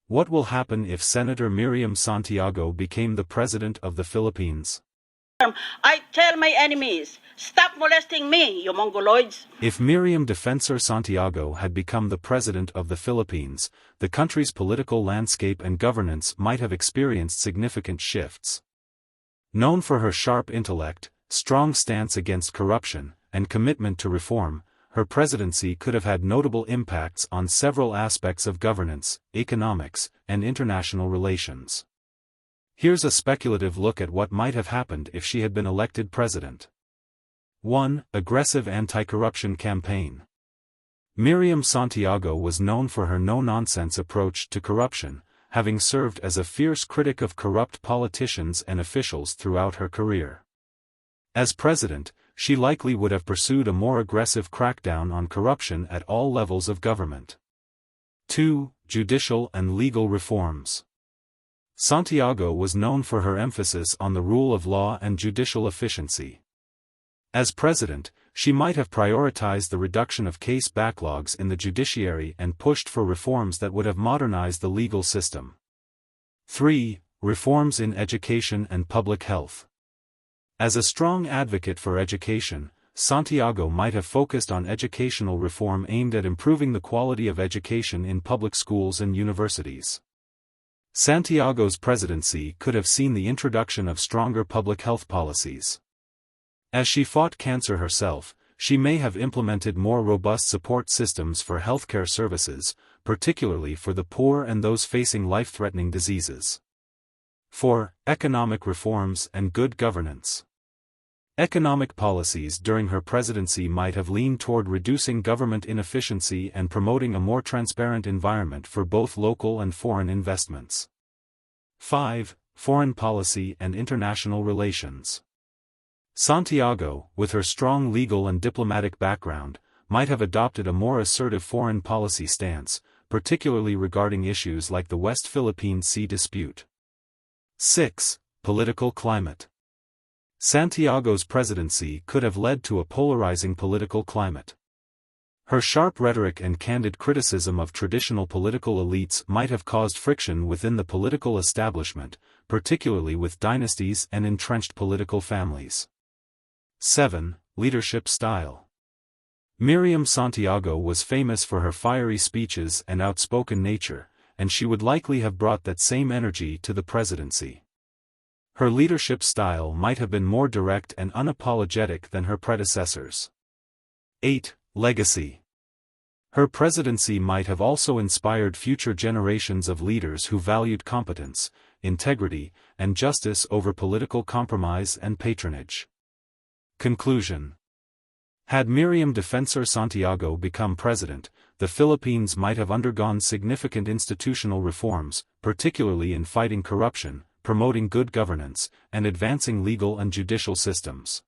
What will happen if Senator Miriam Santiago became the President of the Philippines? I tell my enemies, stop molesting me, you Mongoloids. If Miriam Defensor Santiago had become the President of the Philippines, the country's political landscape and governance might have experienced significant shifts. Known for her sharp intellect, strong stance against corruption, and commitment to reform, her presidency could have had notable impacts on several aspects of governance, economics, and international relations. Here's a speculative look at what might have happened if she had been elected president. 1. Aggressive anti-corruption campaign. Miriam Santiago was known for her no-nonsense approach to corruption, having served as a fierce critic of corrupt politicians and officials throughout her career. As president, she likely would have pursued a more aggressive crackdown on corruption at all levels of government. 2. Judicial and legal reforms. Santiago was known for her emphasis on the rule of law and judicial efficiency. As president, she might have prioritized the reduction of case backlogs in the judiciary and pushed for reforms that would have modernized the legal system. 3. Reforms in education and public health. As a strong advocate for education, Santiago might have focused on educational reform aimed at improving the quality of education in public schools and universities. Santiago's presidency could have seen the introduction of stronger public health policies. As she fought cancer herself, she may have implemented more robust support systems for healthcare services, particularly for the poor and those facing life-threatening diseases. 4. Economic reforms and good governance. Economic policies during her presidency might have leaned toward reducing government inefficiency and promoting a more transparent environment for both local and foreign investments. 5. Foreign policy and international relations. Santiago, with her strong legal and diplomatic background, might have adopted a more assertive foreign policy stance, particularly regarding issues like the West Philippine Sea dispute. 6. Political climate. Santiago's presidency could have led to a polarizing political climate. Her sharp rhetoric and candid criticism of traditional political elites might have caused friction within the political establishment, particularly with dynasties and entrenched political families. 7. Leadership style. Miriam Santiago was famous for her fiery speeches and outspoken nature, and she would likely have brought that same energy to the presidency. Her leadership style might have been more direct and unapologetic than her predecessors. 8. Legacy. Her presidency might have also inspired future generations of leaders who valued competence, integrity, and justice over political compromise and patronage. Conclusion. Had Miriam Defensor Santiago become president, the Philippines might have undergone significant institutional reforms, particularly in fighting corruption, promoting good governance, and advancing legal and judicial systems.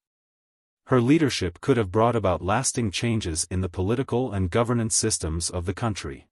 Her leadership could have brought about lasting changes in the political and governance systems of the country.